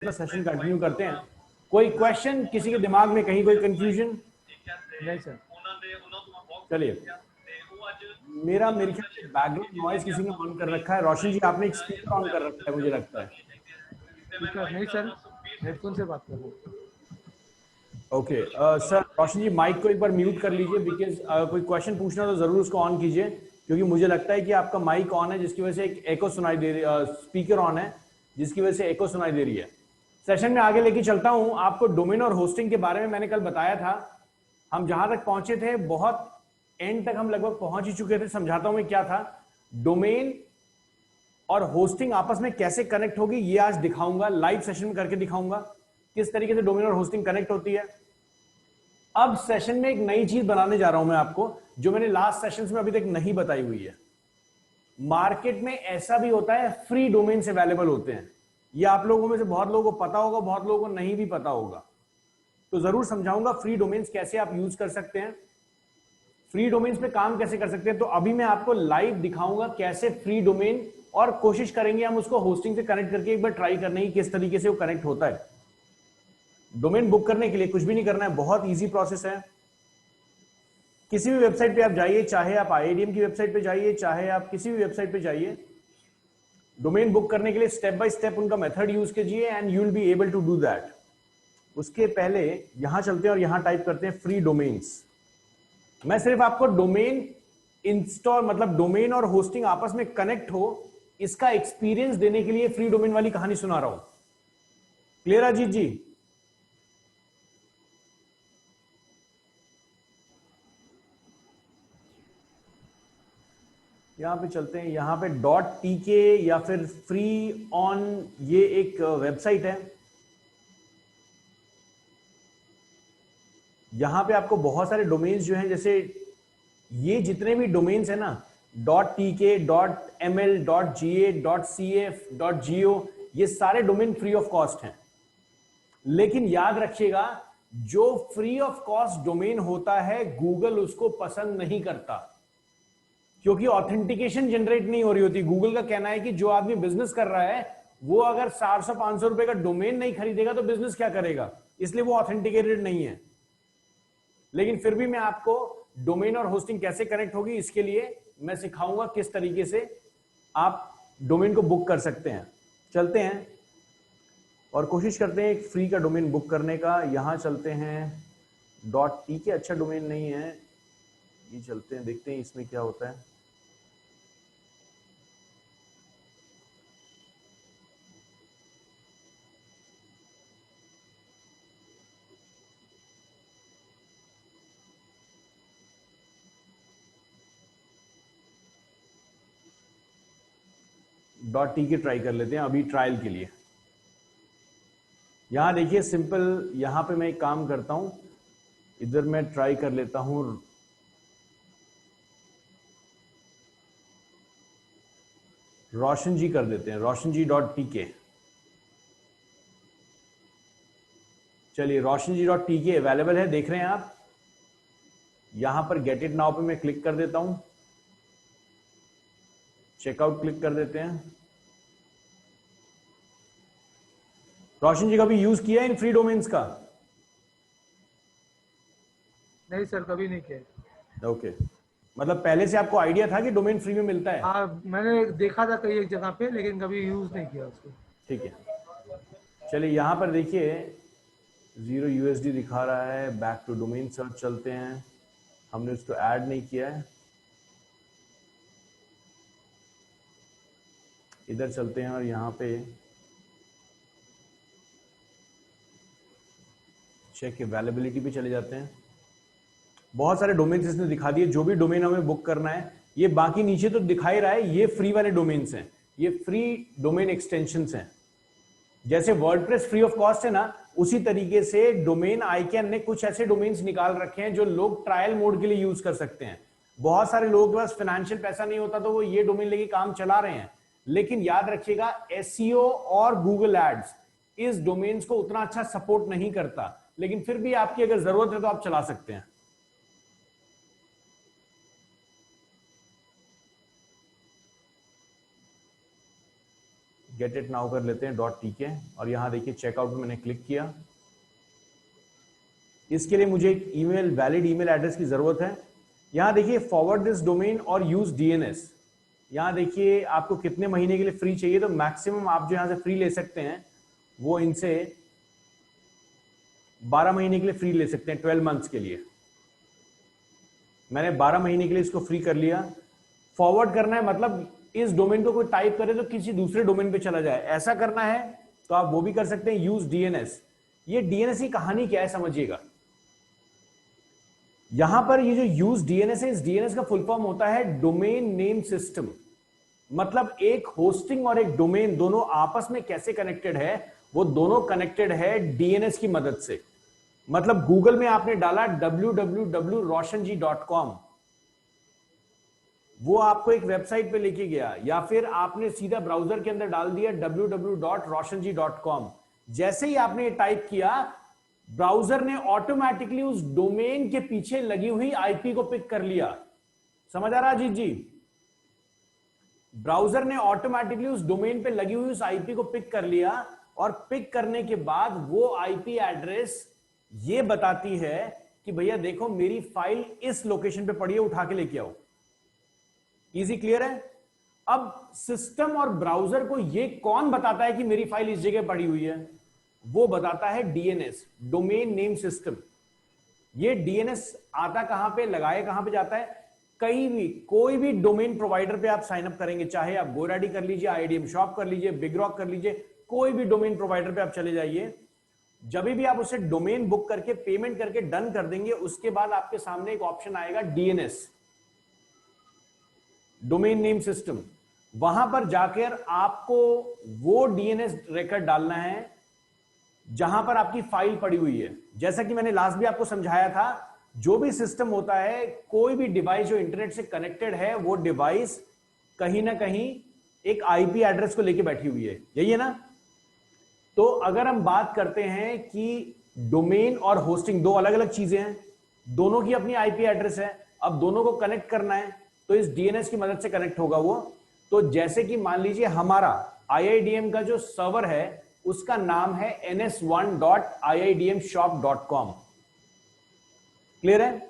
तो session continue करते हैं। कोई क्वेश्चन किसी के दिमाग में, कहीं कोई कंफ्यूजन? नहीं सर। चलिए, मेरे ख्याल से बैकग्राउंड नॉइज किसी ने ऑन कर रखा है। रोशन जी, आपने एक स्पीकर ऑन कर रखा है, मुझे लगता है। स्पीकर नहीं सर, हेडफोन से बात कर रहा हूँ। ओके सर, रोशन जी माइक को एक बार म्यूट कर लीजिए, बिकॉज कोई क्वेश्चन पूछना तो जरूर उसको ऑन कीजिए, क्योंकि मुझे लगता है कि आपका माइक ऑन है जिसकी वजह से एक एको सुनाई दे रही, स्पीकर ऑन है जिसकी वजह से एको सुनाई दे रही है। सेशन में आगे लेके चलता हूं आपको। डोमेन और होस्टिंग के बारे में मैंने कल बताया था। हम जहां तक पहुंचे थे, बहुत एंड तक हम लगभग पहुंच ही चुके थे। समझाता हूं मैं क्या था। डोमेन और होस्टिंग आपस में कैसे कनेक्ट होगी ये आज दिखाऊंगा, लाइव सेशन में करके दिखाऊंगा किस तरीके से डोमेन और होस्टिंग कनेक्ट होती है। अब सेशन में एक नई चीज बनाने जा रहा हूं मैं आपको, जो मैंने लास्ट सेशंस में अभी तक नहीं बताई हुई है। मार्केट में ऐसा भी होता है, फ्री डोमेन्स अवेलेबल होते हैं। ये आप लोगों में से बहुत लोगों को पता होगा, बहुत लोगों को नहीं भी पता होगा, तो जरूर समझाऊंगा फ्री डोमेन्स कैसे आप यूज कर सकते हैं, फ्री डोमेन्स पे काम कैसे कर सकते हैं। तो अभी मैं आपको लाइव दिखाऊंगा कैसे फ्री डोमेन, और कोशिश करेंगे हम उसको होस्टिंग से कनेक्ट करके एक बार ट्राई करने की किस तरीके से वो कनेक्ट होता है। डोमेन बुक करने के लिए कुछ भी नहीं करना है, बहुत इजी प्रोसेस है। किसी भी वेबसाइट पे आप जाइए, चाहे आप आईआईडीएम की वेबसाइट पे जाइए, चाहे आप किसी भी वेबसाइट पे जाइए, डोमेन बुक करने के लिए स्टेप बाय स्टेप उनका मेथड यूज कीजिए and you will be able to do that. उसके पहले यहां चलते हैं और यहां टाइप करते हैं फ्री डोमेन्स। मैं सिर्फ आपको डोमेन इंस्टॉल, मतलब डोमेन और होस्टिंग आपस में कनेक्ट हो, इसका एक्सपीरियंस देने के लिए फ्री डोमेन वाली कहानी सुना रहा हूं। क्लियर अजीत जी? यहां पे चलते हैं, यहां पे .tk या फिर फ्री ऑन, ये एक वेबसाइट है। यहां पे आपको बहुत सारे डोमेन्स जो हैं, जैसे ये जितने भी डोमेन्स है ना, .tk, .ml, .ga, .cf, .go, ये सारे डोमेन फ्री ऑफ कॉस्ट हैं। लेकिन याद रखिएगा, जो फ्री ऑफ कॉस्ट डोमेन होता है गूगल उसको पसंद नहीं करता, क्योंकि ऑथेंटिकेशन जनरेट नहीं हो रही होती। गूगल का कहना है कि जो आदमी बिजनेस कर रहा है वो अगर 400-500 रुपए का डोमेन नहीं खरीदेगा तो बिजनेस क्या करेगा, इसलिए वो ऑथेंटिकेटेड नहीं है। लेकिन फिर भी मैं आपको डोमेन और होस्टिंग कैसे कनेक्ट होगी इसके लिए मैं सिखाऊंगा किस तरीके से आप डोमेन को बुक कर सकते हैं। चलते हैं और कोशिश करते हैं एक फ्री का डोमेन बुक करने का। यहां चलते हैं, .tk अच्छा डोमेन नहीं है, ये चलते हैं, देखते हैं इसमें क्या होता है। .tk ट्राई कर लेते हैं अभी ट्रायल के लिए। यहां देखिए सिंपल, यहां पे मैं एक काम करता हूं, इधर मैं ट्राई कर लेता हूं रोशन जी कर देते हैं, रोशन जी .tk। चलिए, रोशन जी .tk अवेलेबल है, देख रहे हैं आप। यहां पर गेट इट नाउ पे मैं क्लिक कर देता हूं, चेकआउट क्लिक कर देते हैं। रोशन जी कभी यूज किया इन फ्री डोमेन्स का? नहीं सर, कभी नहीं किया। ओके, मतलब पहले से आपको आइडिया था कि डोमेन फ्री में मिलता है? हाँ, मैंने देखा था कई एक जगह पे, लेकिन कभी यूज नहीं किया उसको। ठीक है, चलिए यहां पर देखिए $0 दिखा रहा है। बैक टू डोमेन सर्च चलते हैं, हमने उसको ऐड नहीं किया है। इधर चलते हैं और यहां पे चेक अवेलेबिलिटी पे चले जाते हैं। बहुत सारे डोमेन्स इसने दिखा दिए, जो भी डोमेन हमें बुक करना है। ये बाकी नीचे तो दिखा ही रहा है, ये फ्री वाले डोमेन्स हैं, ये फ्री डोमेन एक्सटेंशंस हैं। जैसे वर्डप्रेस फ्री ऑफ कॉस्ट है ना, उसी तरीके से डोमेन आईकैन ने कुछ ऐसे डोमेन्स निकाल रखे हैं जो लोग ट्रायल मोड के लिए यूज कर सकते हैं। बहुत सारे लोगों के पास फाइनेंशियल पैसा नहीं होता तो वो ये डोमेन लेके काम चला रहे हैं। लेकिन याद रखिएगा, एसईओ और गूगल एड्स इस डोमेन्स को उतना अच्छा सपोर्ट नहीं करता, लेकिन फिर भी आपकी अगर जरूरत है तो आप चला सकते हैं। गेट इट नाउ कर लेते हैं .tk और यहाँ देखिए चेकआउट में मैंने क्लिक किया। इसके लिए मुझे एक ईमेल, वैलिड ईमेल एड्रेस की जरूरत है। यहाँ देखिए फॉरवर्ड दिस डोमेन और यूज डीएनएस। यहाँ देखिए आपको कितने महीने के लिए फ्री चाहिए, तो मैक्सिमम आप जो यहाँ से फ्री ले सकते हैं वो इनसे 12 महीने के लिए फ्री ले सकते हैं, 12 मंथ्स के लिए। मैंने 12 महीने के लिए इसको फ्री कर लिया। फॉरवर्ड करना है मतलब इस डोमेन को कोई टाइप करे तो किसी दूसरे डोमेन पे चला जाए, ऐसा करना है तो आप वो भी कर सकते हैं। यूज डीएनएस, ये डीएनएस की कहानी क्या है समझिएगा। यहां पर ये जो यूज डीएनएस है, इस डीएनएस का फुल फॉर्म होता है डोमेन नेम सिस्टम। मतलब एक होस्टिंग और एक डोमेन दोनों आपस में कैसे कनेक्टेड है, वो दोनों कनेक्टेड है डीएनएस की मदद से। मतलब गूगल में आपने डाला www.roshanji.com, वो आपको एक वेबसाइट पे लेके गया, या फिर आपने सीधा ब्राउजर के अंदर डाल दिया www.roshanji.com। जैसे ही आपने ये टाइप किया, ब्राउजर ने ऑटोमेटिकली उस डोमेन के पीछे लगी हुई आईपी को पिक कर लिया। समझ आ रहा अजीत जी? ब्राउजर ने ऑटोमेटिकली उस डोमेन पे लगी हुई उस आईपी को पिक कर लिया, और पिक करने के बाद वो आईपी एड्रेस ये बताती है कि भैया देखो मेरी फाइल इस लोकेशन पे पड़ी है, उठा के लेके आओ। इजी, क्लियर है? अब सिस्टम और ब्राउजर को ये कौन बताता है कि मेरी फाइल इस जगह पड़ी हुई है? वो बताता है डीएनएस, डोमेन नेम सिस्टम। ये डीएनएस आता कहां पे, लगाए कहां पे जाता है? कोई भी डोमेन प्रोवाइडर पे आप साइन अप करेंगे, चाहे आप गोडैडी कर लीजिए, आईआईडीएम शॉप कर लीजिए, बिग रॉक कर लीजिए, कोई भी डोमेन प्रोवाइडर पे आप चले जाइए। जब भी आप उसे डोमेन बुक करके पेमेंट करके डन कर देंगे, उसके बाद आपके सामने एक ऑप्शन आएगा डीएनएस, डोमेन नेम सिस्टम। वहां पर जाकर आपको वो डीएनएस रिकॉर्ड डालना है जहां पर आपकी फाइल पड़ी हुई है। जैसा कि मैंने लास्ट भी आपको समझाया था, जो भी सिस्टम होता है, कोई भी डिवाइस जो इंटरनेट से कनेक्टेड है, वो डिवाइस कहीं ना कहीं एक आईपी एड्रेस को लेके बैठी हुई है, यही है ना? तो अगर हम बात करते हैं कि डोमेन और होस्टिंग दो अलग अलग चीजें हैं, दोनों की अपनी आईपी एड्रेस है, अब दोनों को कनेक्ट करना है तो इस डीएनएस की मदद से कनेक्ट होगा वो। तो जैसे कि मान लीजिए हमारा आईआईडीएम का जो सर्वर है उसका नाम है ns1.iidmshop.com, क्लियर है?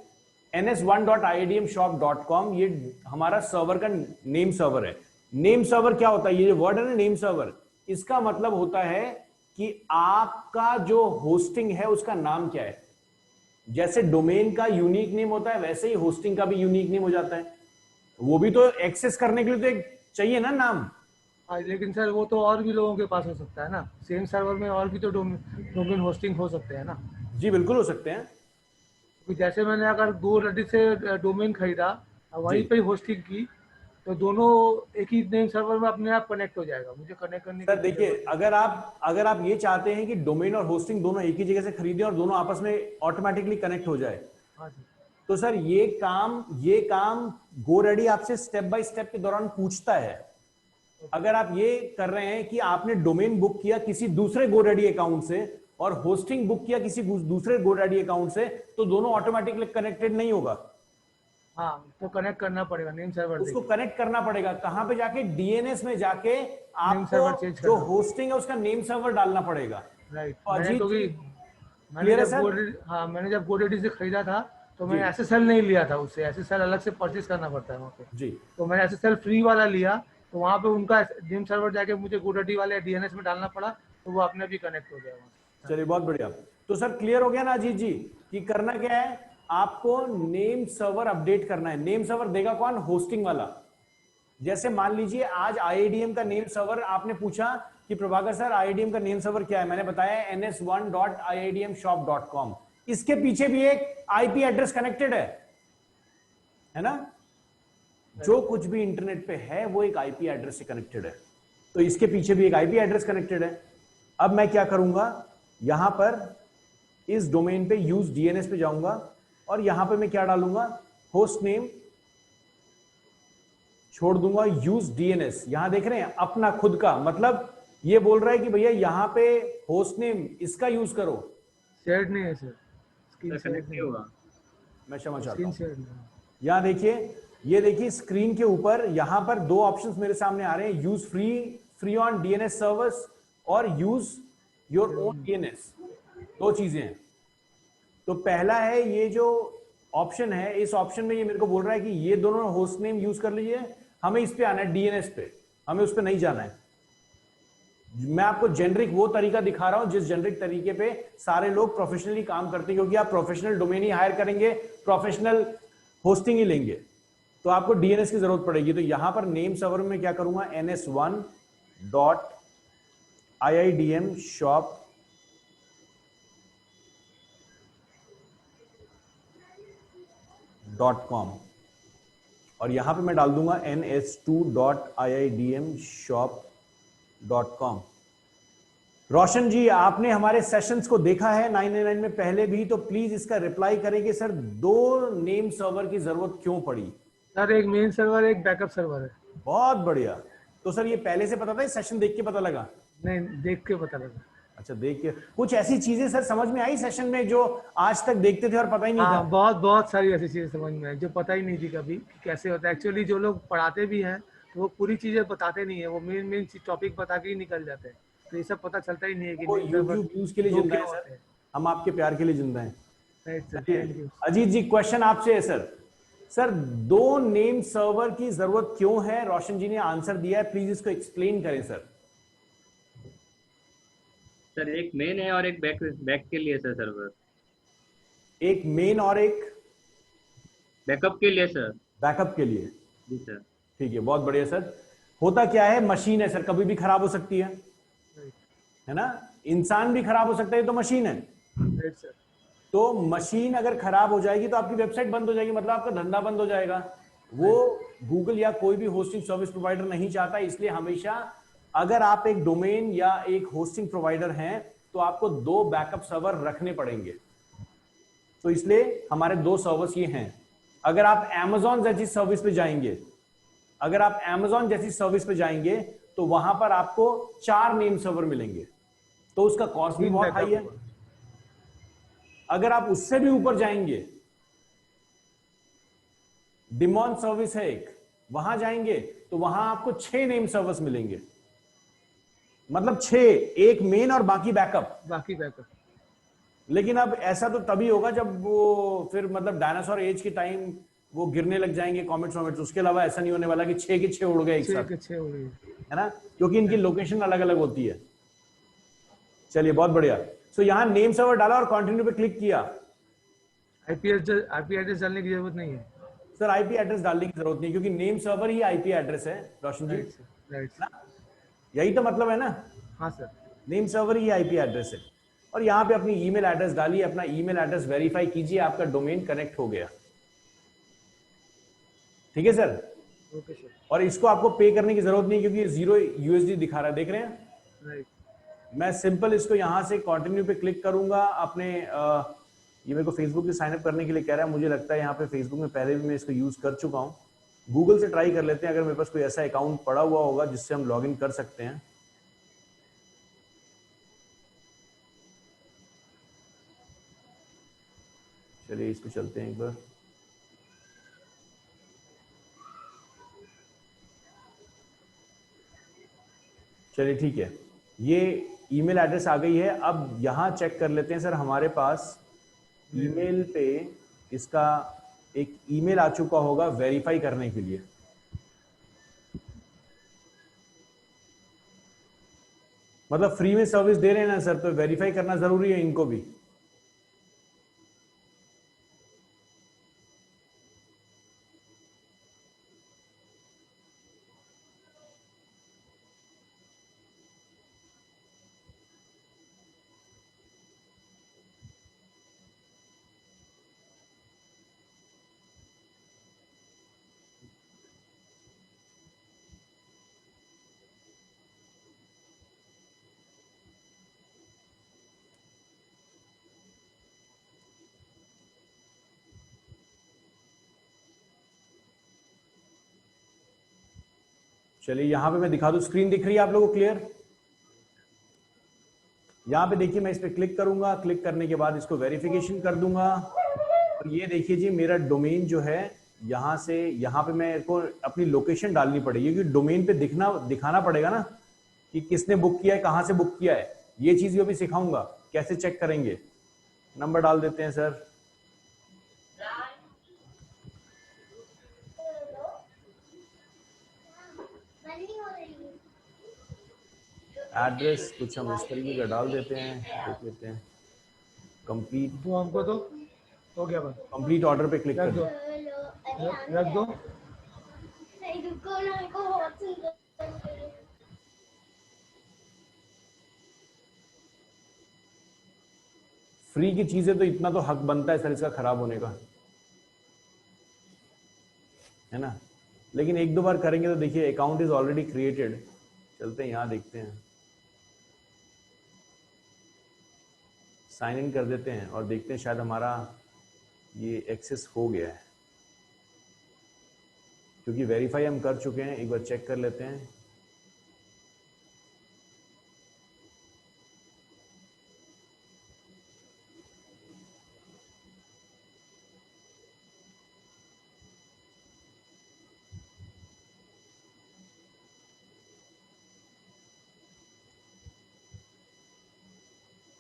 ns1.iidmshop.com ये हमारा सर्वर का नेम सर्वर है। नेम सर्वर क्या होता है? ये जो वर्ड है ना नेम सर्वर, इसका मतलब होता है कि आपका जो होस्टिंग है उसका नाम क्या है। जैसे डोमेन का यूनिक नेम होता है, वैसे ही होस्टिंग का भी यूनिक नेम हो जाता है। वो भी तो एक्सेस करने के लिए तो एक चाहिए ना नाम। लेकिन सर वो तो और भी लोगों के पास हो सकता है ना, सेम सर्वर में और भी तो डोमेन होस्टिंग हो सकते हैं ना। जी बिल्कुल हो सकते हैं। तो जैसे मैंने अगर GoDaddy से डोमेन खरीदा और वहीं पे होस्टिंग की, तो दोनों एक ही नेम सर्वर में अपने आप कनेक्ट हो जाएगा, मुझे कनेक्ट करने की। सर देखिए, अगर आप ये चाहते हैं कि डोमेन और होस्टिंग दोनों एक ही जगह से खरीदें और दोनों आपस में ऑटोमेटिकली कनेक्ट हो जाए, हाँ जी, तो सर ये काम GoDaddy आपसे स्टेप बाय स्टेप के दौरान पूछता है। अगर आप ये कर रहे हैं कि आपने डोमेन बुक किया किसी दूसरे GoDaddy अकाउंट से और होस्टिंग बुक किया किसी दूसरे GoDaddy अकाउंट से, तो दोनों ऑटोमेटिकली कनेक्टेड नहीं होगा। हाँ, तो कनेक्ट करना पड़ेगा नेम सर्वर, उसको कनेक्ट करना पड़ेगा। कहां पे जाके? डीएनएस में जाके आपको चेंज जो होस्टिंग है उसका नेम सर्वर डालना पड़ेगा। राइट। मैंने जब GoDaddy से खरीदा था तो मैंने SSL नहीं लिया था, उससे SSL अलग से परचेज करना पड़ता है वहाँ पे जी। तो मैंने SSL फ्री वाला लिया, तो वहाँ पे उनका नेम सर्वर जाके मुझे GoDaddy वाले डीएनएस में डालना पड़ा, तो वो अपने भी कनेक्ट हो गया वहाँ। चलिए बहुत बढ़िया। तो सर क्लियर हो गया ना अजीत जी कि करना क्या है? आपको नेम सर्वर अपडेट करना है। नेम सर्वर देगा कौन? होस्टिंग वाला। जैसे मान लीजिए आज आईआईडीएम का नेम सर्वर आपने पूछा कि प्रभाकर सर आईआईडीएम का नेम सर्वर क्या है, मैंने बताया ns1.iidmshop.com। इसके पीछे भी एक आईपी एड्रेस कनेक्टेड है ना? जो कुछ भी इंटरनेट पे है वो एक आईपी एड्रेस से कनेक्टेड है, तो इसके पीछे भी एक आईपी एड्रेस कनेक्टेड है। अब मैं क्या करूंगा, यहां पर इस डोमेन पे यूज डीएनएस पे जाऊंगा और यहां पे मैं क्या डालूंगा? होस्ट नेम छोड़ दूंगा, यूज डीएनएस। यहां देख रहे हैं अपना खुद का, मतलब ये बोल रहा है कि भैया यहां पे होस्ट नेम इसका यूज करो। शेयर्ड नहीं है सर, स्क्रीन शेयर नहीं होगा, मैं क्षमा चाहता हूं। यहां देखिए, ये देखिए स्क्रीन के ऊपर यहां पर दो ऑप्शंस मेरे सामने आ रहे हैं, use free free on DNS servers और यूज योर ओन डीएनएस। दो चीजें हैं। तो पहला है ये जो ऑप्शन है, इस ऑप्शन में ये मेरे को बोल रहा है कि ये दोनों होस्ट नेम यूज कर लीजिए, हमें इस पे आना है डीएनएस पे, हमें उस पे नहीं जाना है। मैं आपको जेनरिक वो तरीका दिखा रहा हूं जिस जेनरिक तरीके पे सारे लोग प्रोफेशनली काम करते हैं, क्योंकि आप प्रोफेशनल डोमेन ही हायर करेंगे, प्रोफेशनल होस्टिंग ही लेंगे, तो आपको डीएनएस की जरूरत पड़ेगी। तो यहां पर नेम सर्वर में क्या करूंगा, ns1.iidmshop.com और यहां पे मैं डाल दूंगा ns2.iidmshop.com। रोशन जी, आपने हमारे सेशंस को देखा है 999 में पहले भी, तो प्लीज इसका रिप्लाई करेंगे सर, दो नेम सर्वर की जरूरत क्यों पड़ी? सर एक मेन सर्वर एक बैकअप सर्वर है। बहुत बढ़िया। तो सर ये पहले से पता था, सेशन देख के पता लगा? नहीं, देख के पता लगा। अच्छा, देख के। कुछ ऐसी चीजें सर समझ में आई सेशन में जो आज तक देखते थे और पता ही नहीं था? बहुत बहुत सारी ऐसी चीजें समझ में आई जो पता ही नहीं थी कभी कि कैसे होता है। एक्चुअली जो लोग पढ़ाते भी हैं तो वो पूरी चीजें बताते नहीं है, वो मेन टॉपिक बता के ही निकल जाते हैं, तो ये सब पता चलता ही नहीं है कि यूट्यूब व्यूज के लिए जिंदा है सर, हम आपके प्यार के लिए जिंदा हैं। अजीत जी, क्वेश्चन आपसे है सर। सर दो नेम सर्वर की जरूरत क्यों है? रोशन जी ने आंसर दिया है, प्लीज इसको एक्सप्लेन करें सर। सर एक मेन है और एक बैक के लिए सर सर्वर। एक मेन और एक बैकअप के लिए सर। बैकअप के लिए, जी सर। ठीक है, बहुत बढ़िया सर। होता क्या है, मशीन है सर, कभी भी खराब हो सकती है ना? इंसान भी खराब हो सकता है, तो मशीन है। तो मशीन अगर खराब हो जाएगी तो आपकी वेबसाइट बंद हो जाएगी, मतलब आपका धंधा बंद हो जाएगा। वो गूगल या कोई भी होस्टिंग सर्विस प्रोवाइडर नहीं चाहता, इसलिए हमेशा अगर आप एक डोमेन या एक होस्टिंग प्रोवाइडर हैं तो आपको दो बैकअप सर्वर रखने पड़ेंगे। तो इसलिए हमारे दो सर्वर्स ये हैं। अगर आप Amazon जैसी सर्विस पे जाएंगे, तो वहां पर आपको 4 नेम सर्वर मिलेंगे, तो उसका कॉस्ट भी बहुत हाई है। अगर आप उससे भी ऊपर जाएंगे, डिमॉन सर्विस है एक, वहां जाएंगे तो वहां आपको 6 नेम सर्वर्स मिलेंगे, मतलब 6, एक मेन और बाकी बैकअप। लेकिन अब ऐसा तो तभी होगा जब वो फिर मतलब डायनासोर एज के टाइम वो गिरने लग जाएंगे कॉमेट्स। उसके अलावा ऐसा नहीं होने वाला कि 6 के 6 उड़ गए एक साथ, है ना, क्योंकि इनकी लोकेशन अलग अलग होती है। चलिए, बहुत बढ़िया। सो यहाँ नेम सर्वर डाला और कंटिन्यू पे क्लिक किया। आईपी एड्रेस डालने की जरूरत नहीं है सर, आईपी एड्रेस डालने की जरूरत नहीं, क्योंकि नेम सर्वर ही आईपी एड्रेस है रोशन जी, राइट। यही तो मतलब है ना? हाँ सर, नेम सर्वर ही आईपी एड्रेस है। और यहाँ पे अपनी ईमेल एड्रेस डालिए, अपना ईमेल एड्रेस वेरीफाई कीजिए, आपका डोमेन कनेक्ट हो गया। ठीक है सर? Okay sir. और इसको आपको पे करने की जरूरत नहीं, क्योंकि 0 USD दिखा रहा है, देख रहे हैं? राइट। मैं सिंपल इसको यहां से कंटिन्यू पे क्लिक करूंगा अपने ये मेरे को फेसबुक से साइन अप करने के लिए कह रहा है। मुझे लगता है यहाँ पे फेसबुक में पहले भी मैं इसको यूज कर चुका हूँ। गूगल से ट्राई कर लेते हैं, अगर मेरे पास कोई ऐसा अकाउंट पड़ा हुआ होगा जिससे हम लॉग इन कर सकते हैं। चलिए, इस पे चलते हैं एक बार। चलिए, ठीक है, ये ईमेल एड्रेस आ गई है। अब यहां चेक कर लेते हैं सर, हमारे पास ईमेल पे इसका एक ईमेल आ चुका होगा वेरीफाई करने के लिए। मतलब फ्री में सर्विस दे रहे हैं ना सर, तो वेरीफाई करना जरूरी है इनको भी। चलिए, यहां पे मैं दिखा दूं, स्क्रीन दिख रही है आप लोगों को क्लियर? यहां पे देखिए, मैं इस पे क्लिक करूंगा, क्लिक करने के बाद इसको वेरिफिकेशन कर दूंगा। और ये देखिए जी, मेरा डोमेन जो है, यहां से यहां पे मेरे को अपनी लोकेशन डालनी पड़ेगी, क्योंकि डोमेन पे दिखाना पड़ेगा ना कि किसने बुक किया है, कहां से बुक किया है, ये चीज भी सिखाऊंगा, कैसे चेक करेंगे। नंबर डाल देते हैं सर। एड्रेस कुछ हम इस तरीके का डाल देते हैं, देख लेते हैं। कंप्लीट, तो हमको तो हो गया बस, कंप्लीट ऑर्डर पे क्लिक रख कर दो, रख दो। फ्री की चीजें तो इतना तो हक बनता है सर इसका खराब होने का, है ना। लेकिन एक दो बार करेंगे तो देखिए अकाउंट इज ऑलरेडी क्रिएटेड। चलते हैं यहां देखते हैं, साइन इन कर देते हैं और देखते हैं शायद हमारा ये एक्सेस हो गया है, क्योंकि वेरीफाई हम कर चुके हैं। एक बार चेक कर लेते हैं।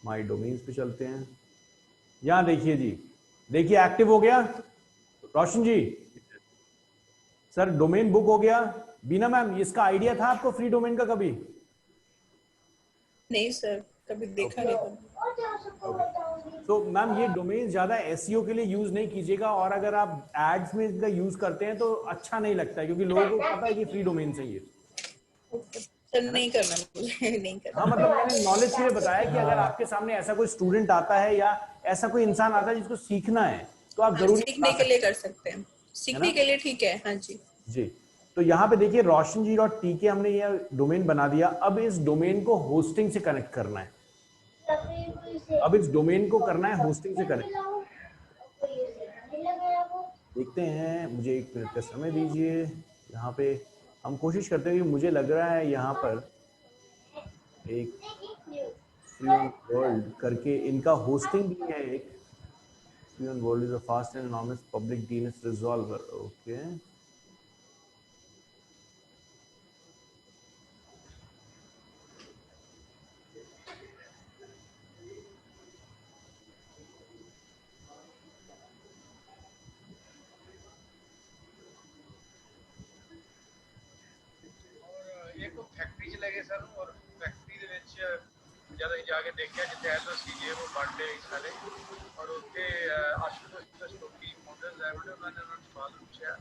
माई डोमेन्स पे चलते हैं, यहां देखिए जी, देखिए एक्टिव हो गया रोशन जी। सर डोमेन बुक हो गया। बीना मैम, इसका आइडिया था आपको फ्री डोमेन का कभी? नहीं सर, कभी देखा नहीं था। तो मैम ये डोमेन ज्यादा एसईओ के लिए यूज नहीं कीजिएगा, और अगर आप एड्स में इसका यूज करते हैं तो अच्छा नहीं लगता है, क्योंकि लोगों को पता है कि फ्री डोमेन से ही है। सर नहीं करना मुझे, नहीं करना। हाँ मतलब मैंने नॉलेज के लिए बताया कि अगर आपके सामने ऐसा कोई स्टूडेंट आता है या ऐसा कोई इंसान आता है जिसको सीखना है, तो आप हाँ, जरूर सीखने के लिए कर सकते हैं, है ना सीखने के लिए ठीक है। हाँ जी जी। तो यहाँ पे देखिए रोशन जी डॉट टी के हमने ये डोमेन बना दिया। अब इस डोमेन को होस्टिंग से कनेक्ट करना है। अब इस डोमेन को करना है होस्टिंग से कनेक्ट। देखते हैं, मुझे एक मिनट का समय दीजिए। यहाँ पे हम कोशिश करते हैं कि मुझे लग रहा है यहाँ पर एक फ्लुएंट वर्ल्ड करके इनका होस्टिंग भी है। एक fluent world is a fast and enormous public DNS resolver. Okay, एक फैक्ट्री च लगे सर, और फैक्ट्री ਦੇ ਵਿੱਚ ਜਦ ਜਾ ਕੇ ਦੇਖਿਆ ਜਿੱਥੇ ਐਸਓਸੀ ਜੇ ਉਹ ਬਣਦੇ ਸਾਰੇ, ਔਰ ਉੱਥੇ ਆਸ਼ੂਤੋਸ਼ ਸਟੋਕੀ ਫਾਊਂਡਰਸ ਹੈ ਉਹਨਾਂ ਨੇ ਉਹਨਾਂ ਨੂੰ ਸਵਾਲ ਪੁੱਛਿਆ।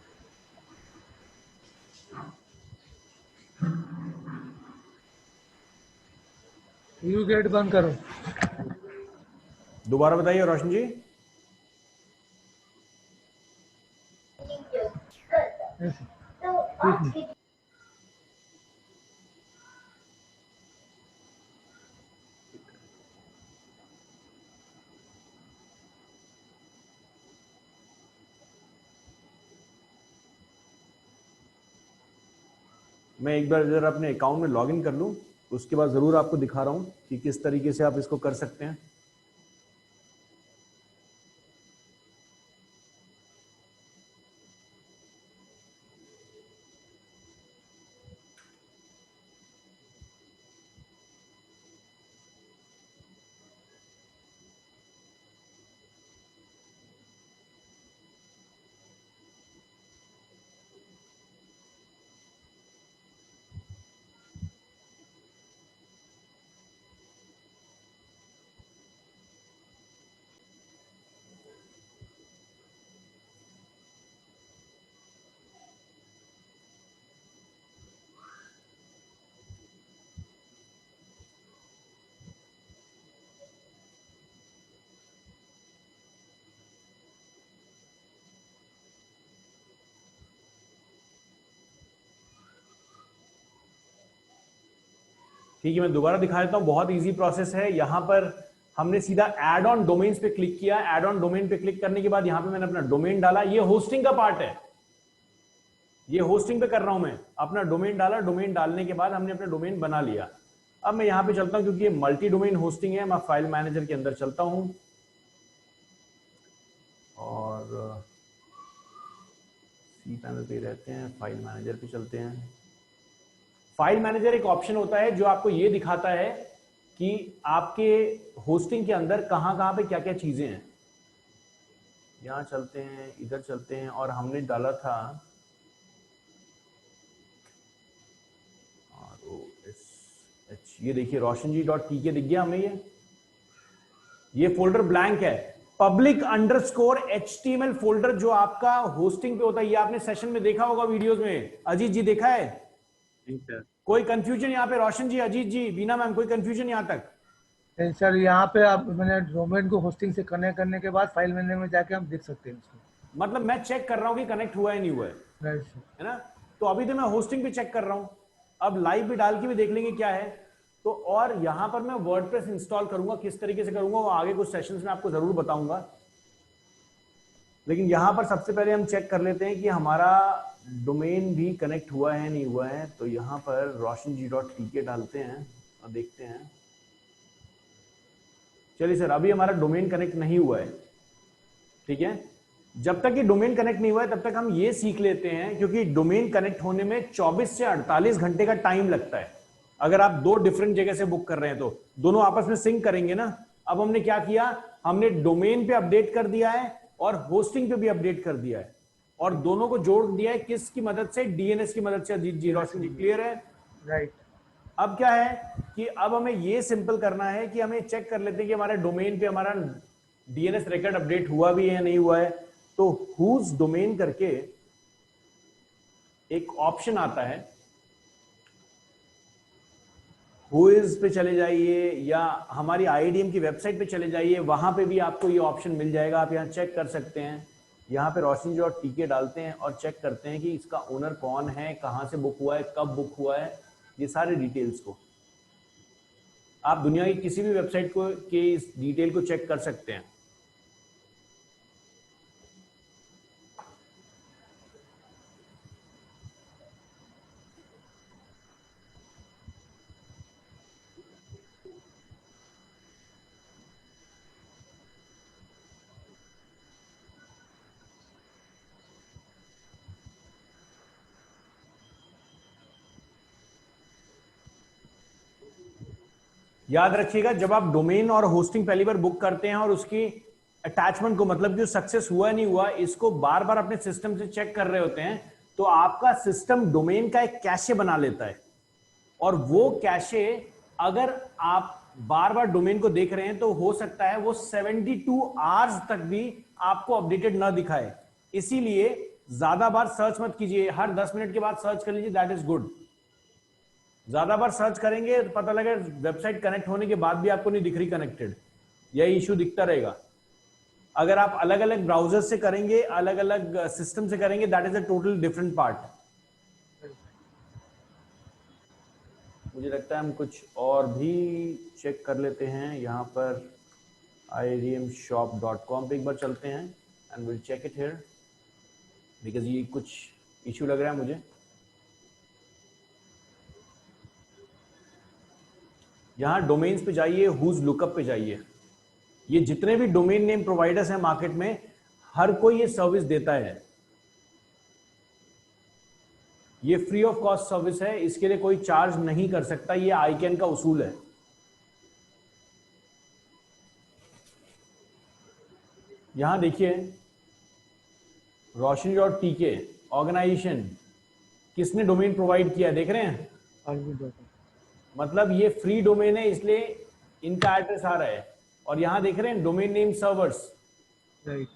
यू गेट बंद करो। दोबारा बताइए रोशन जी। मैं एक बार जरा अपने अकाउंट में लॉगिन कर लूं, उसके बाद जरूर आपको दिखा रहा हूं कि किस तरीके से आप इसको कर सकते हैं। ठीक है, मैं दोबारा दिखा देता हूं। बहुत इजी प्रोसेस है। यहां पर हमने सीधा ऐड ऑन डोमेन्स पे क्लिक किया। ऐड ऑन डोमेन पे क्लिक करने के बाद यहां पे मैंने अपना डोमेन डाला। ये होस्टिंग का पार्ट है, ये होस्टिंग पे कर रहा हूं मैं। अपना डोमेन डाला, डोमेन डालने के बाद हमने अपना डोमेन बना लिया। अब मैं यहां पे चलता हूं, क्योंकि ये मल्टी डोमेन होस्टिंग है। मैं फाइल मैनेजर के अंदर चलता हूं और सी पैनल पे रहते हैं, फाइल मैनेजर पे चलते हैं। फाइल मैनेजर एक ऑप्शन होता है जो आपको ये दिखाता है कि आपके होस्टिंग के अंदर कहां पे क्या क्या चीजें हैं। यहां चलते हैं, इधर चलते हैं, और हमने डाला था ROSH, ये देखिए roshanji.tk दिख गया हमें। ये फोल्डर ब्लैंक है, पब्लिक अंडरस्कोर HTML फोल्डर जो आपका होस्टिंग पे होता है। ये आपने सेशन में देखा होगा, वीडियोस में। अजीत जी देखा है? सर कोई कंफ्यूजन यहाँ पे? रोशन जी, अजीत जी, बीना मैम, कोई कंफ्यूजन यहाँ तक? सर यहाँ पे आप मैंने डोमेन को होस्टिंग से कनेक्ट करने के बाद फाइल मैनेजर में जाके हम देख सकते हैं उसको। मतलब मैं चेक कर रहा हूँ कि कनेक्ट हुआ है नहीं हुआ है, राइट सर। है ना? तो अभी तो मैं होस्टिंग पे चेक कर रहा हूँ, अब लाइव भी डाल के भी देख लेंगे क्या है। तो और यहाँ पर मैं वर्डप्रेस इंस्टॉल करूंगा, किस तरीके से करूंगा वो आगे कुछ सेशंस में आपको जरूर बताऊंगा। लेकिन यहाँ पर सबसे पहले हम चेक कर लेते हैं कि हमारा डोमेन भी कनेक्ट हुआ है नहीं हुआ है। तो यहाँ पर roshanji.tk डालते हैं और देखते हैं। चलिए सर, अभी हमारा डोमेन कनेक्ट नहीं हुआ है, ठीक है। जब तक ये डोमेन कनेक्ट नहीं हुआ है तब तक हम ये सीख लेते हैं, क्योंकि डोमेन कनेक्ट होने में 24 से 48 घंटे का टाइम लगता है। अगर आप दो डिफरेंट जगह से बुक कर रहे हैं तो दोनों आपस में सिंक करेंगे ना। अब हमने क्या किया, हमने डोमेन पे अपडेट कर दिया है और होस्टिंग पे भी अपडेट कर दिया है, और दोनों को जोड़ दिया है किसकी मदद से? डीएनएस की मदद से। अजीत जी, रोशन जी, क्लियर है? राइट। अब क्या है कि अब हमें ये सिंपल करना है कि हमें चेक कर लेते हैं कि हमारे डोमेन पे हमारा डीएनएस रिकॉर्ड अपडेट हुआ भी है या नहीं हुआ है। तो हुज डोमेन करके एक ऑप्शन आता है, हुइज पे चले जाइए या हमारी आईडीएम की वेबसाइट पे चले जाइए, वहां पे भी आपको ये ऑप्शन मिल जाएगा। आप यहाँ चेक कर सकते हैं। यहाँ पे roshanji.tk डालते हैं और चेक करते हैं कि इसका ओनर कौन है, कहां से बुक हुआ है, कब बुक हुआ है, ये सारे डिटेल्स को आप दुनिया की किसी भी वेबसाइट को के इस डिटेल को चेक कर सकते हैं। याद रखिएगा, जब आप डोमेन और होस्टिंग पहली बार बुक करते हैं और उसकी अटैचमेंट को, मतलब कि सक्सेस हुआ नहीं हुआ, इसको बार बार अपने सिस्टम से चेक कर रहे होते हैं, तो आपका सिस्टम डोमेन का एक कैशे बना लेता है। और वो कैशे अगर आप बार बार डोमेन को देख रहे हैं तो हो सकता है वो 72 आवर्स तक भी आपको अपडेटेड ना दिखाए। इसीलिए ज्यादा बार सर्च मत कीजिए, हर 10 मिनट के बाद सर्च कर लीजिए, दैट इज गुड। ज्यादा बार सर्च करेंगे तो पता लगे वेबसाइट कनेक्ट होने के बाद भी आपको नहीं दिख रही कनेक्टेड, यही इश्यू दिखता रहेगा। अगर आप अलग अलग ब्राउजर से करेंगे, अलग अलग सिस्टम से करेंगे, that is a total different part. मुझे लगता है हम कुछ और भी चेक कर लेते हैं। यहाँ पर idmshop.com पे एक बार चलते हैं and will check it here, because ये कुछ इश्यू लग रहा है मुझे। यहाँ डोमेन्स पे जाइए, हुज लुकअप पे जाइए। ये जितने भी डोमेन नेम प्रोवाइडर्स हैं मार्केट में, हर कोई ये सर्विस देता है। ये फ्री ऑफ कॉस्ट सर्विस है, इसके लिए कोई चार्ज नहीं कर सकता, ये आईकैन का उसूल है। यहां देखिए roshanji.tk ऑर्गेनाइजेशन, किसने डोमेन प्रोवाइड किया देख रहे हैं? मतलब ये फ्री डोमेन है, इसलिए इनका एड्रेस आ रहा है। और यहां देख रहे हैं domain name servers, right,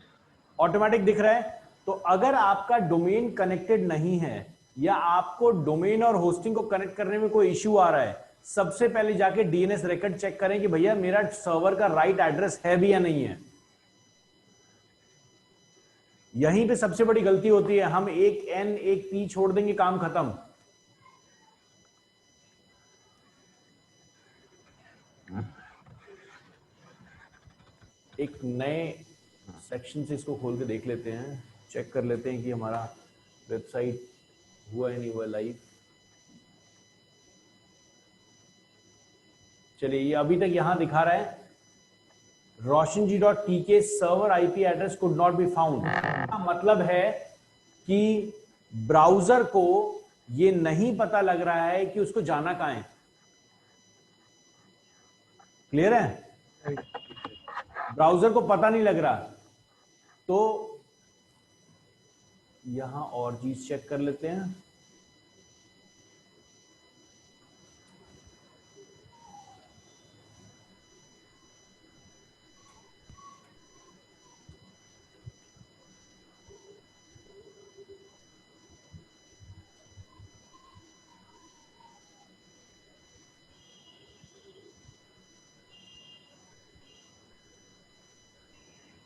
automatic दिख रहा है। तो अगर आपका डोमेन कनेक्टेड नहीं है या आपको डोमेन और होस्टिंग को कनेक्ट करने में कोई इश्यू आ रहा है, सबसे पहले जाके डीएनएस रिकॉर्ड चेक करें कि भैया मेरा सर्वर का राइट एड्रेस है भी या नहीं है। यहीं पे सबसे बड़ी गलती होती है, हम एक एन एक पी छोड़ देंगे, काम खत्म। एक नए सेक्शन से इसको खोल के देख लेते हैं, चेक कर लेते हैं कि हमारा वेबसाइट हुआ है नहीं हुआ लाइव। चलिए, ये अभी तक यहां दिखा रहा है roshanji.tk server IP address could not be found. मतलब है कि ब्राउजर को ये नहीं पता लग रहा है कि उसको जाना कहां है। क्लियर है? ब्राउजर को पता नहीं लग रहा, तो यहां और चीज चेक कर लेते हैं।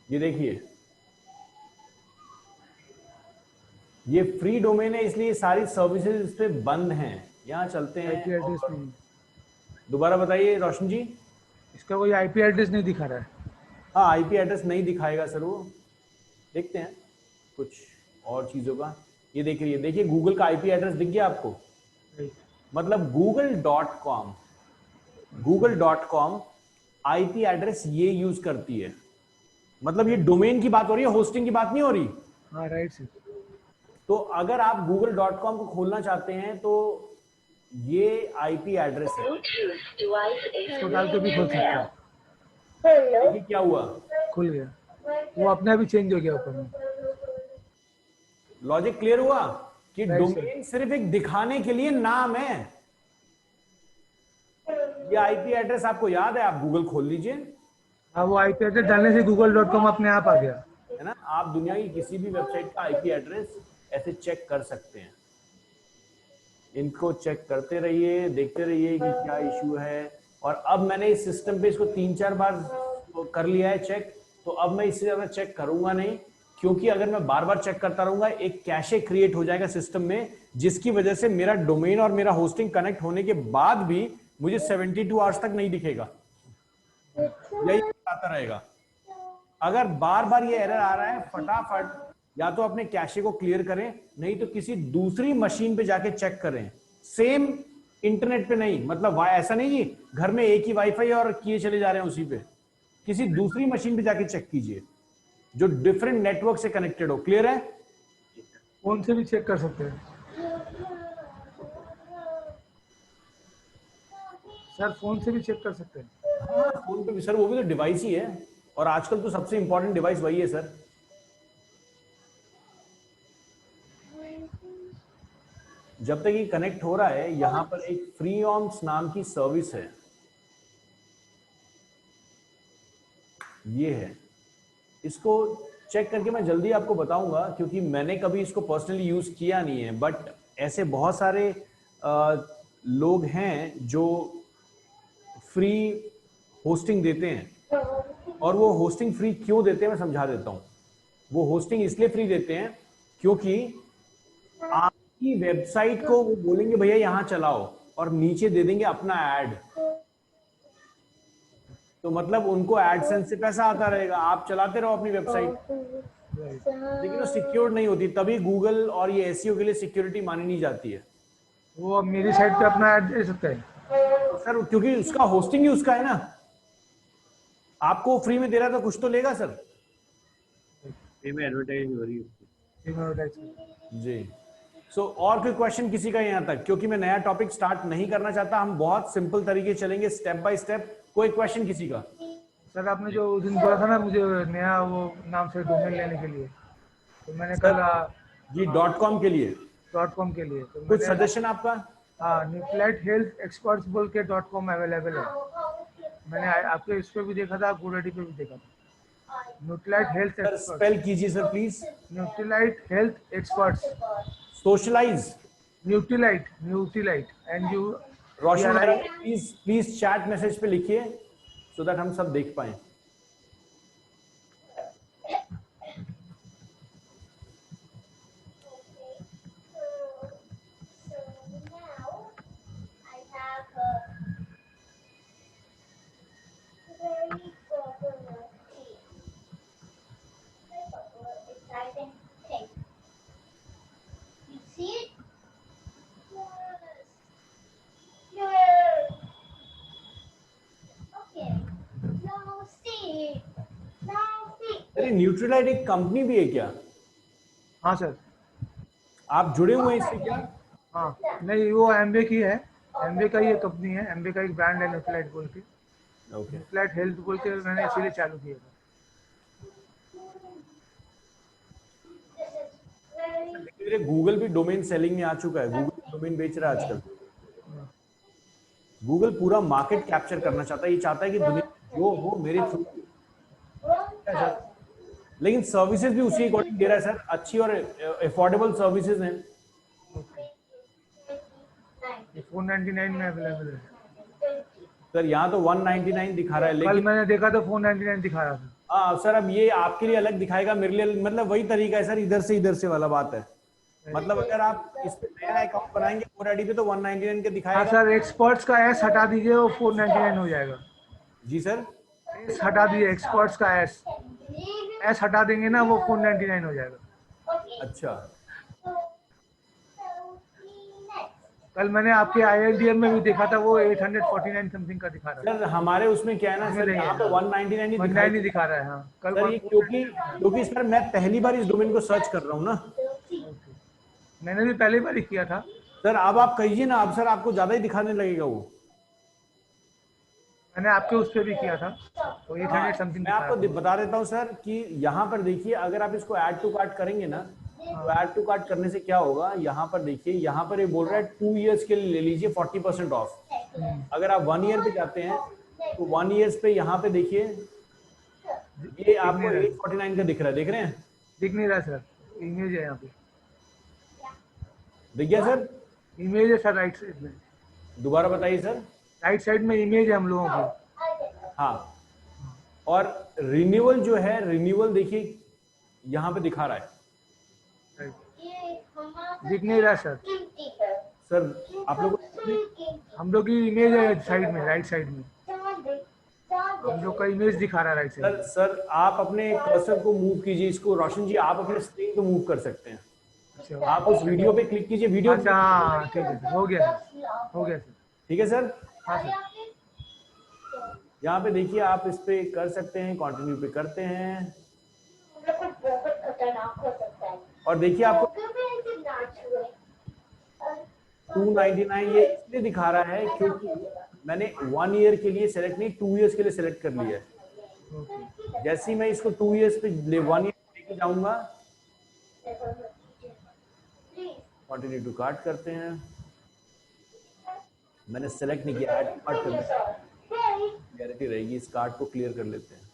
ये देखिए, ये फ्री डोमेन है, इसलिए सारी सर्विसेज इस पे बंद हैं। यहां चलते आईपी हैं, एड्रेस नहीं, दोबारा बताइए रोशन जी। इसका कोई आईपी एड्रेस नहीं दिखा रहा है। हाँ, आईपी एड्रेस नहीं दिखाएगा सर वो। देखते हैं कुछ और चीजों का। ये देखिए गूगल का आईपी एड्रेस दिख गया आपको। मतलब google.com आईपी एड्रेस ये यूज करती है। मतलब ये डोमेन की बात हो रही है, होस्टिंग की बात नहीं हो रही। हाँ राइट सर। तो अगर आप google.com को खोलना चाहते हैं तो ये आईपी एड्रेस है। इसको डाल के भी खोल सकते हैं। देखिए क्या हुआ, खुल गया, वो अपने आप ही चेंज हो गया ऊपर में। लॉजिक क्लियर हुआ कि Right, डोमेन सिर्फ एक दिखाने के लिए नाम है। ये आईपी एड्रेस आपको याद है, आप गूगल खोल लीजिए, हाँ वो आईपी एड्रेस डालने से google.com अपने आप आ गया। है ना। आप दुनिया की किसी भी वेबसाइट का आईपी एड्रेस ऐसे चेक कर सकते हैं। इनको चेक करते रहिए, देखते रहिए कि क्या इश्यू है। और अब मैंने इस सिस्टम पे इसको 3-4 बार कर लिया है चेक, तो अब मैं इससे ज्यादा चेक करूंगा नहीं, क्योंकि अगर मैं बार बार चेक करता रहूंगा एक कैशे क्रिएट हो जाएगा सिस्टम में, जिसकी वजह से मेरा डोमेन और मेरा होस्टिंग कनेक्ट होने के बाद भी मुझे 72 आवर्स तक नहीं दिखेगा, यही आता रहेगा। अगर बार बार ये एरर आ रहा है, फटाफट या तो अपने कैशे को क्लियर करें, नहीं तो किसी दूसरी मशीन पे जाके चेक करें। सेम इंटरनेट पे नहीं, मतलब ऐसा नहीं जी घर में एक ही वाईफाई और किए चले जा रहे हैं उसी पे, किसी दूसरी मशीन पे जाके चेक कीजिए जो डिफरेंट नेटवर्क से कनेक्टेड हो। क्लियर है? फोन से भी चेक कर सकते हैं सर, फोन से भी चेक कर सकते हैं। हाँ, फोन पे भी सर, वो भी तो डिवाइस ही है, और आजकल तो सबसे इंपॉर्टेंट डिवाइस वही है सर। जब तक ये कनेक्ट हो रहा है, यहां पर एक फ्रीऑम्स नाम की सर्विस है, ये है। इसको चेक करके मैं जल्दी आपको बताऊंगा, क्योंकि मैंने कभी इसको पर्सनली यूज किया नहीं है, बट ऐसे बहुत सारे लोग हैं जो फ्री होस्टिंग देते हैं। और वो होस्टिंग फ्री क्यों देते हैं मैं समझा देता हूं। वो होस्टिंग इसलिए फ्री देते हैं क्योंकि आपकी वेबसाइट को वो बोलेंगे भैया यहां चलाओ, और नीचे दे देंगे अपना ऐड, तो मतलब उनको एडसेंस से पैसा आता रहेगा, आप चलाते रहो अपनी वेबसाइट, लेकिन वो सिक्योर नहीं होती। तभी गूगल और ये एसईओ के लिए सिक्योरिटी मानी नहीं जाती है। वो मेरी साइट पे अपना ऐड दे सकते हैं सर, क्योंकि उसका होस्टिंग ही उसका है ना, आपको फ्री में दे रहा है तो कुछ तो लेगा सर। फ्री में एडवर्टाइज हो रही है जी। सो और कोई क्वेश्चन किसी का यहाँ तक? क्योंकि मैं नया टॉपिक स्टार्ट नहीं करना चाहता, हम बहुत सिंपल तरीके चलेंगे, स्टेप बाय स्टेप। कोई क्वेश्चन किसी का? सर आपने जो उस दिन बोला था ना मुझे नया वो नाम से डोमेन लेने के लिए, तो मैंने कल जी .com के लिए .com के लिए तो कुछ सजेशन आपका? हाँ, न्यूक्लियड हेल्थ एक्सपर्ट्स बोल के .com अवेलेबल है। मैंने आपके इस पे भी देखा था, GoDaddy पे भी देखा था। न्यूक्लियड हेल्थ एक्सपर्ट्स, स्पेल कीजिए सर प्लीज। न्यूक्लियड health experts, socialise, Nutrilite and you Roshan please chat message पे लिखिए सो दैट हम सब देख पाए। अरे न्यूट्रीलाइट एक कंपनी भी है क्या? हाँ सर, आप जुड़े हुए हैं इससे क्या? हाँ नहीं, वो एमवे की है, एमवे का ही एक कंपनी है, एमवे का एक ब्रांड है न्यूफ्लाइट बोल के, ओके न्यूफ्लाइट हेल्थ बोल के मैंने इसीलिए चालू किया था। धीरे धीरे गूगल भी डोमेन सेलिंग में आ चुका है, गूगल डोमेन बेच रहा है आजकल। गूगल पूरा मार्केट कैप्चर करना चाहता है, ये चाहता है कि दुनिया जो हो मेरे थ्रू, लेकिन सर्विसेज भी उसी अकॉर्डिंग दे रहा है सर, अच्छी और अफोर्डेबल सर्विसेज हैं। ये 499 में अवेलेबल है। सर यहाँ तो 199 दिखा रहा है, कल लेकिन मैंने देखा तो 499 दिखा रहा था। हाँ सर, अब ये आपके लिए अलग दिखाएगा, मेरे लिए मतलब वही तरीका है सर, इधर से वाला बात है। मतलब अगर आप इस पे नया अकाउंट बनाएंगे फोर आईडी पे तो 199 के हाँ दिखाएगा। सर, एक्सपर्ट्स का एस हटा दीजिए, वो 499 हो जाएगा। जी सर, एस हटा दीजिए, एक्सपर्ट्स का एस हटा देंगे ना, वो 499 हो जाएगा। अच्छा कल मैंने आपके IIDM में भी देखा था, वो 849 समथिंग का दिखा रहा सर, हमारे उसमें क्या है ना सर, यहाँ पे 199 ही था, दिखाई 19 ही दिखा रहा है। हाँ कल सर, ये क्योंकि सर मैं पहली बार इस डोमेन को सर्च कर रहा हूँ ना मैंने भी पहली बार ही किया था। सर। अब आप कहिए ना, अब सर आपको ज्यादा ही दिखाने लगेगा वो। मैंने आपके उस पर भी किया था, तो 800 समथिंग मैं आपको बता देता हूँ सर कि यहाँ पर देखिए, अगर आप इसको ऐड टू कार्ट करेंगे ना, तो ऐड टू कार्ट करने से क्या होगा, यहाँ पर देखिए, यहाँ पर ये बोल रहा है 2 इयर्स के लिए ले लीजिए 40% ऑफ। अगर आप 1 ईयर पे जाते हैं तो 1 ईयर्स पे यहाँ पे देखिए, ये आपको 849 का दिख रहा है, देख रहे हैं? दिख नहीं रहा सर, इमेज है यहाँ पे, दिख गया सर? इमेज है सर राइट साइड में, दोबारा बताइए सर। राइट साइड में इमेज है हम लोगों की। हाँ, और रिन्यूअल जो है, रिन्यूअल देखिए यहाँ पे दिखा रहा है। दिख नहीं रहा सर। सर आप लोग हम लोग की इमेज है साइड में, राइट साइड में हम लोग का इमेज दिखा रहा है राइट साइड। सर आप अपने कर्सर को मूव कीजिए, इसको रोशन जी आप अपने स्क्रीन को मूव कर सकते हैं। अच्छा, आप उस वीडियो पे क्लिक कीजिए, वीडियो अच्छा हाँ ठीक है सर, हो गया सर, हो गया सर। ठीक है सर। हाँ सर, यहाँ पे देखिए, आप इस पे कर सकते हैं, कंटिन्यू पे करते हैं, और देखिए आपको 299 ये इसलिए दिखा रहा है क्योंकि मैंने 1 ईयर के लिए सेलेक्ट नहीं, 2 इयर्स के लिए सेलेक्ट कर लिया है। जैसे ही मैं इसको 2 इयर्स पे 1 ईयर लेके जाऊंगा, कंटिन्यू टू कार्ट करते हैं, मैंने सेलेक्ट नहीं किया, ऐड टू कार्ट करना गारंटी रहेगी, इस कार्ड को क्लियर कर लेते हैं।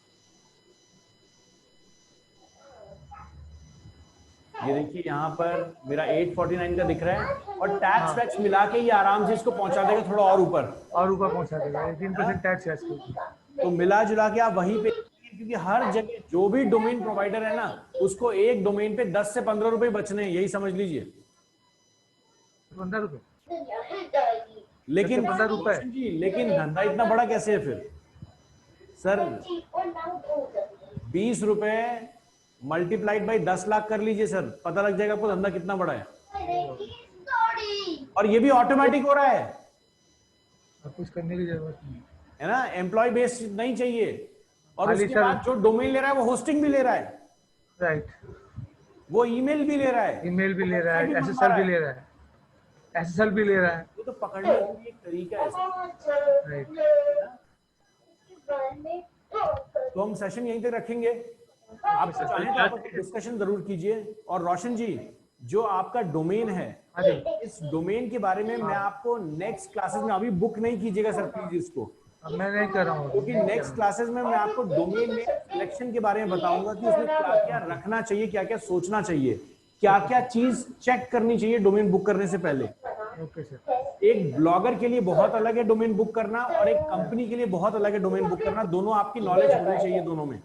ये देखिए यहाँ पर मेरा 849 का दिख रहा है, और टैक्स वैक्स मिला के ये आराम से इसको पहुंचा देगा थोड़ा और ऊपर पहुंचा देगा, 18% टैक्स है इसको। तो मिला जुला के आप वहीं पे, क्योंकि हर जगह जो भी डोमेन प्रोवाइडर है ना, उसको एक डोमेन पे 10 से 15 रुपए बचने हैं, यही समझ लीजिए। 15 रुपए, लेकिन 15 रुपए, जी, लेकिन धंधा इतना बड़ा कैसे है फिर सर? 20 रुपए मल्टीप्लाइड बाई 10 लाख कर लीजिए सर, पता लग जाएगा आपको धंधा कितना बड़ा है। और ये भी ऑटोमेटिक हो रहा है, अब कुछ करने की जरूरत नहीं है ना, एम्प्लॉय बेस्ड नहीं चाहिए। और खाली उसके सर- बाद जो डोमेन ले रहा है वो होस्टिंग भी ले रहा है, राइट, वो ईमेल भी ले रहा है, ईमेल भी ले रहा है, SSL भी ले रहा है, SSL भी ले रहा है, वो तो पकड़ने का भी एक तरीका है सर। राइट। तो हम सेशन यहीं तक रखेंगे, आप चाहें तो आप डिस्कशन जरूर कीजिए। और रोशन जी, जो आपका डोमेन है, हाँ जी, इस डोमेन के बारे में मैं आपको नेक्स्ट क्लासेस में, अभी बुक नहीं कीजिएगा सर प्लीज इसको, अब मैं नहीं कर रहा हूँ, क्योंकि नेक्स्ट क्लासेस में मैं आपको डोमेन में सिलेक्शन के बारे में बताऊंगा कि उसमें क्या क्या रखना चाहिए, क्या क्या सोचना चाहिए, क्या क्या चीज चेक करनी चाहिए डोमेन बुक करने से पहले। Okay sir. एक ब्लॉगर के लिए बहुत अलग है डोमेन बुक करना, और एक कंपनी के लिए बहुत अलग है डोमेन बुक करना, दोनों आपकी नॉलेज होनी चाहिए दोनों में।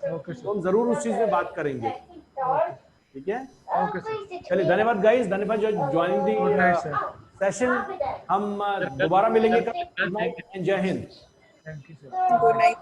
ओके तो हम जरूर उस चीज में बात करेंगे, ठीक है? ओके सर, चलिए, धन्यवाद गाइस, धन्यवाद जो joining good night sir, session. हम दोबारा मिलेंगे कल। जय Hind. Thank you sir. Good night.